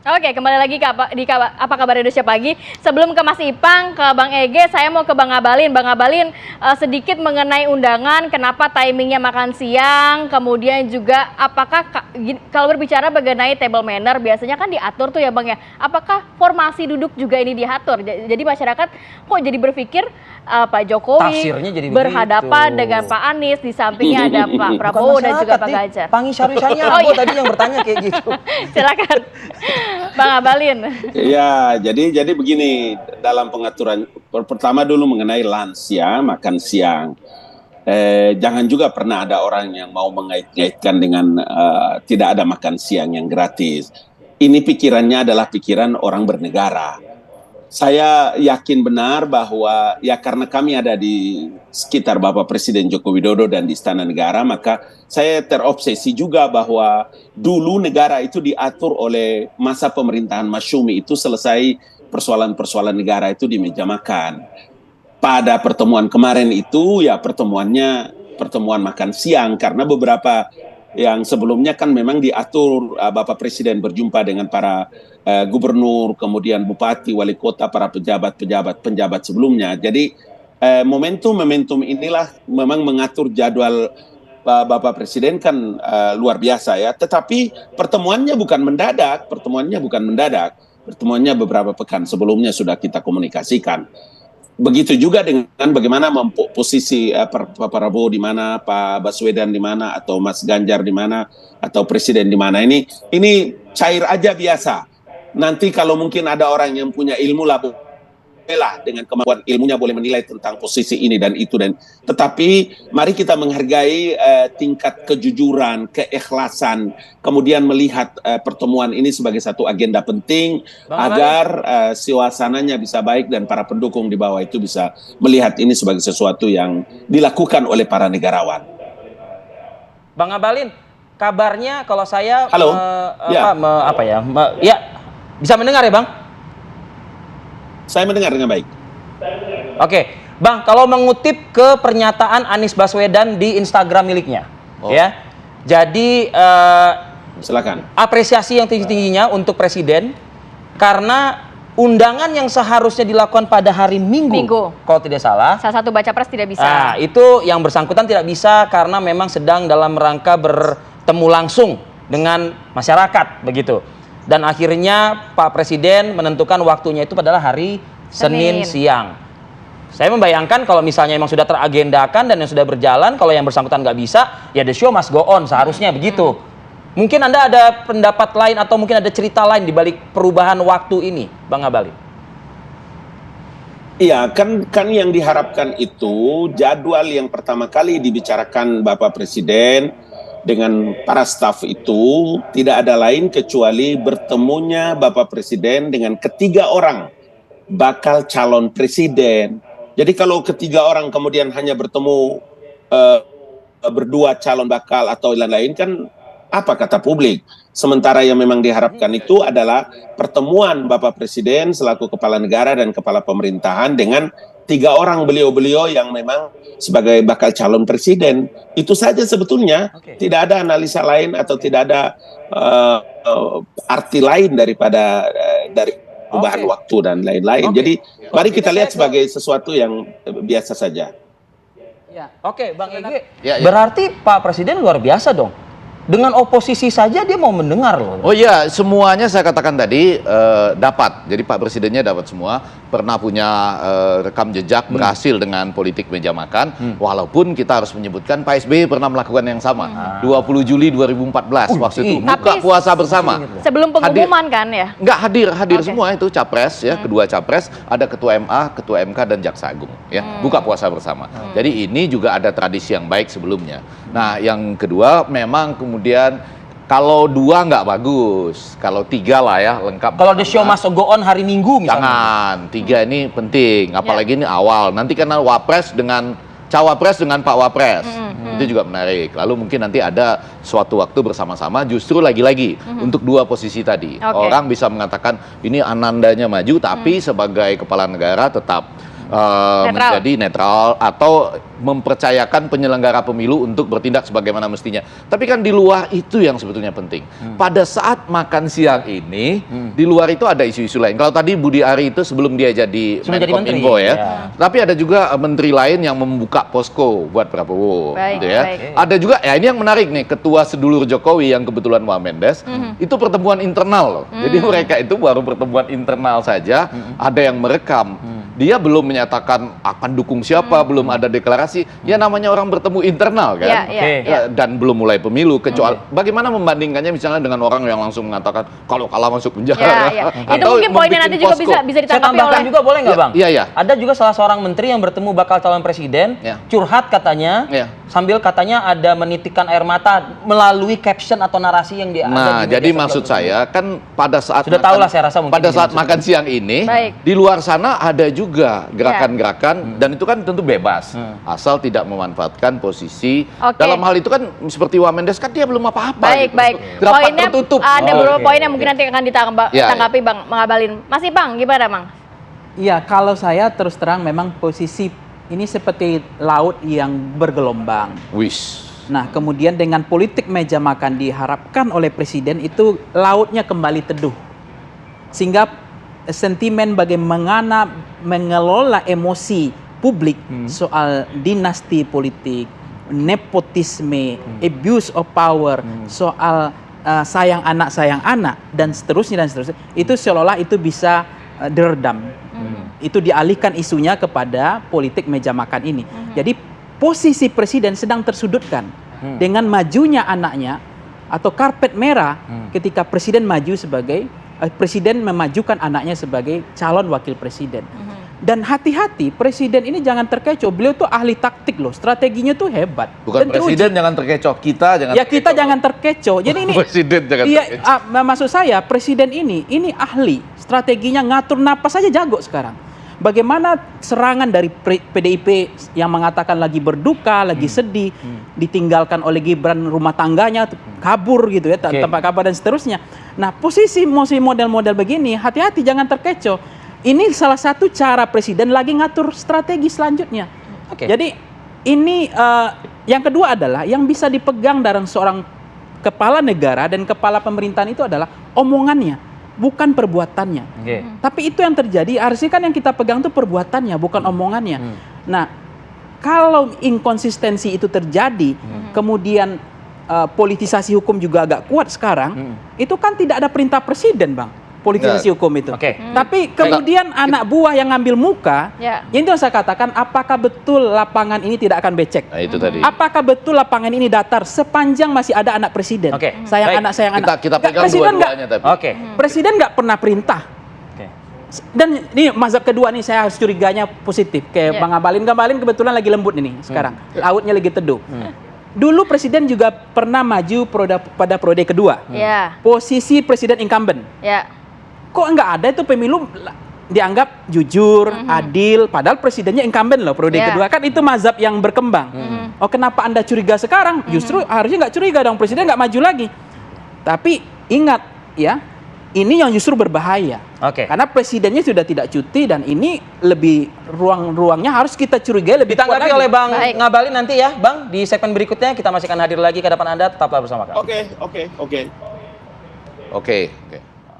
Oke, kembali lagi ke apa kabar Indonesia Pagi. Sebelum ke Mas Ipang, ke Bang Ege, saya mau ke Bang Abalin. Bang Abalin, sedikit mengenai undangan, kenapa timingnya makan siang, kemudian juga apakah kalau berbicara mengenai table manner, biasanya kan diatur tuh ya Bang ya. Apakah formasi duduk juga ini diatur? Jadi masyarakat kok jadi berpikir Pak Jokowi berhadapan dengan Pak Anies, di sampingnya ada Pak Prabowo dan juga Pak Ganjar. Pangi Syarifanya tadi yang bertanya kayak gitu. Silakan. Bang Abalin. Ya, jadi begini, dalam pengaturan pertama dulu mengenai lansia makan siang. Jangan juga pernah ada orang yang mau mengait-ngaitkan dengan tidak ada makan siang yang gratis. Ini pikirannya adalah pikiran orang bernegara. Saya yakin benar bahwa ya karena kami ada di sekitar Bapak Presiden Joko Widodo dan di Istana Negara, maka saya terobsesi juga bahwa dulu negara itu diatur oleh masa pemerintahan Masyumi itu selesai persoalan-persoalan negara itu di meja makan. Pada pertemuan kemarin itu ya pertemuan makan siang karena beberapa yang sebelumnya kan memang diatur Bapak Presiden berjumpa dengan para gubernur, kemudian bupati, wali kota, para penjabat sebelumnya. Jadi momentum inilah memang mengatur jadwal Bapak Presiden kan luar biasa ya. Tetapi pertemuannya bukan mendadak, pertemuannya beberapa pekan sebelumnya sudah kita komunikasikan. Begitu juga dengan bagaimana posisi Pak Prabowo di mana, Pak Baswedan di mana, atau Mas Ganjar di mana, atau Presiden di mana. Ini cair aja biasa. Nanti kalau mungkin ada orang yang punya ilmu lah dengan kemampuan ilmunya boleh menilai tentang posisi ini dan itu. Tetapi mari kita menghargai tingkat kejujuran, keikhlasan, kemudian melihat pertemuan ini sebagai satu agenda penting agar suasananya bisa baik dan para pendukung di bawah itu bisa melihat ini sebagai sesuatu yang dilakukan oleh para negarawan. Bang Abalin, kabarnya kalau saya bisa mendengar ya Bang? Saya mendengar dengan baik. Oke, Bang, kalau mengutip ke pernyataan Anies Baswedan di Instagram miliknya, ya. Jadi silakan. Apresiasi yang tinggi-tingginya untuk Presiden karena undangan yang seharusnya dilakukan pada hari Minggu, kalau tidak salah. Salah satu baca pres tidak bisa. Nah, itu yang bersangkutan tidak bisa karena memang sedang dalam rangka bertemu langsung dengan masyarakat, begitu. Dan akhirnya Pak Presiden menentukan waktunya itu adalah hari Senin siang. Saya membayangkan kalau misalnya memang sudah teragendakan dan yang sudah berjalan, kalau yang bersangkutan nggak bisa, ya the show must go on, seharusnya begitu. Mungkin Anda ada pendapat lain atau mungkin ada cerita lain di balik perubahan waktu ini, Bang Abalin? Iya, kan yang diharapkan itu jadwal yang pertama kali dibicarakan Bapak Presiden dengan para staf itu tidak ada lain kecuali bertemunya Bapak Presiden dengan ketiga orang bakal calon presiden. Jadi kalau ketiga orang kemudian hanya bertemu berdua calon bakal atau lain-lain kan apa kata publik. Sementara yang memang diharapkan itu adalah pertemuan Bapak Presiden selaku kepala negara dan kepala pemerintahan dengan tiga orang beliau-beliau yang memang sebagai bakal calon presiden. Itu saja sebetulnya. Tidak ada analisa lain atau tidak ada arti lain daripada dari perubahan waktu dan lain-lain. Jadi mari kita lihat sebagai sesuatu yang biasa saja. Oke, Bang Ege. Berarti Pak Presiden luar biasa dong. Dengan oposisi saja dia mau mendengar loh. Oh iya, semuanya saya katakan tadi dapat. Jadi Pak Presidennya dapat semua. Pernah punya rekam jejak berhasil dengan politik meja makan. Walaupun kita harus menyebutkan Pak SBY pernah melakukan yang sama. 20 Juli 2014 waktu itu buka puasa bersama. Sebelum pengumuman kan ya? Enggak hadir semua itu capres ya, kedua capres, ada ketua MA, ketua MK dan jaksa agung ya. Buka puasa bersama. Jadi ini juga ada tradisi yang baik sebelumnya. Nah, yang kedua memang kemudian kalau dua nggak bagus, kalau tiga lah ya lengkap. Kalau the show must go on hari Minggu misalnya. Jangan, tiga ini penting, apalagi ini awal. Nanti karena wapres dengan cawapres dengan Pak Wapres, itu juga menarik. Lalu mungkin nanti ada suatu waktu bersama-sama justru lagi-lagi untuk dua posisi tadi. Orang bisa mengatakan ini Anandanya maju, tapi sebagai kepala negara tetap menjadi netral atau mempercayakan penyelenggara pemilu untuk bertindak sebagaimana mestinya. Tapi kan di luar itu yang sebetulnya penting. Pada saat makan siang ini, di luar itu ada isu-isu lain. Kalau tadi Budi Ari itu sebelum dia jadi Menkominfo ya. Tapi ada juga menteri lain yang membuka posko buat Prabowo. Baik, Gitu ya. baik. Ada juga, ya ini yang menarik nih, ketua sedulur Jokowi yang kebetulan Wah Mendes, itu pertemuan internal loh. Jadi mereka itu baru pertemuan internal saja, ada yang merekam. Dia belum menyatakan akan dukung siapa, belum ada deklarasi. Ya namanya orang bertemu internal kan. Dan belum mulai pemilu. Kecuali bagaimana membandingkannya misalnya dengan orang yang langsung mengatakan kalau kalah masuk penjara. Itu mungkin poinnya nanti juga bisa Saya ditanggapi tambahkan oleh juga boleh nggak Bang? Iya. Ada juga salah seorang menteri yang bertemu bakal calon presiden, curhat katanya, sambil katanya ada menitikan air mata melalui caption atau narasi yang dia ada Nah, di media jadi sosial maksud tersebut. saya kan pada saat Sudah tahulah saya rasa mungkin pada ini saat maksudnya. makan siang ini Baik. di luar sana ada juga gerakan-gerakan dan itu kan tentu bebas asal tidak memanfaatkan posisi. Oke. Dalam hal itu kan seperti Wah Mendes kan dia belum apa-apa. Baik, gitu. baik. Rapat Poinnya tertutup. ada beberapa Oke. poin yang mungkin nanti akan ditanggapi Bang Abalin. Masih Bang, gimana Bang? Iya, kalau saya terus terang memang posisi ini seperti laut yang bergelombang. Wish. Nah, kemudian dengan politik meja makan diharapkan oleh presiden itu lautnya kembali teduh. Sehingga sentimen bagaimana mengelola emosi publik soal dinasti politik, nepotisme, abuse of power, soal sayang anak, dan seterusnya, itu seolah-olah itu bisa diredam. Itu dialihkan isunya kepada politik meja makan ini. Jadi posisi presiden sedang tersudutkan dengan majunya anaknya atau karpet merah ketika presiden maju sebagai presiden memajukan anaknya sebagai calon wakil presiden. Dan hati-hati, presiden ini jangan terkecoh. Beliau tuh ahli taktik loh, strateginya tuh hebat. Bukan Dan presiden jangan terkecoh, kita jangan ya kita jangan terkecoh. Jadi ini presiden jangan terkecoh. maksud saya presiden ini ahli, strateginya ngatur napas saja jago sekarang. Bagaimana serangan dari PDIP yang mengatakan lagi berduka, lagi sedih, ditinggalkan oleh Gibran rumah tangganya, kabur gitu ya, tanpa kabar dan seterusnya. Nah, posisi model-model begini, hati-hati jangan terkecoh. Ini salah satu cara presiden lagi ngatur strategi selanjutnya. Jadi ini yang kedua adalah yang bisa dipegang dari seorang kepala negara dan kepala pemerintahan itu adalah omongannya, bukan perbuatannya. Tapi itu yang terjadi, harusnya kan yang kita pegang itu perbuatannya, bukan omongannya. Nah, kalau inkonsistensi itu terjadi, kemudian politisasi hukum juga agak kuat sekarang, itu kan tidak ada perintah presiden, Bang. Politisasi hukum itu. Tapi kemudian anak buah yang ngambil muka, itu yang saya katakan, apakah betul lapangan ini tidak akan becek? Nah, itu tadi. Apakah betul lapangan ini datar sepanjang masih ada anak presiden? Sayang anak. Kita pegang presiden dua-duanya tapi. Presiden nggak pernah perintah. Dan ini mazhab kedua nih saya harus curiganya positif. Kayak Bang Abalin kebetulan lagi lembut ini sekarang. Lautnya lagi teduh. Dulu presiden juga pernah maju pada periode kedua. Posisi presiden incumbent. Kok nggak ada itu pemilu dianggap jujur, adil, padahal presidennya incumbent loh periode kedua, kan itu mazhab yang berkembang. Oh, kenapa Anda curiga sekarang? Justru harusnya nggak curiga dong, presiden nggak maju lagi. Tapi ingat ya, ini yang justru berbahaya. Karena presidennya sudah tidak cuti dan ini lebih ruang-ruangnya harus kita curigai lebih kuat lagi. Ditanggapi oleh Bang Ngabalin nanti ya, Bang, di segmen berikutnya kita masih akan hadir lagi ke depan Anda, tetaplah bersama kami. Oke. Oke.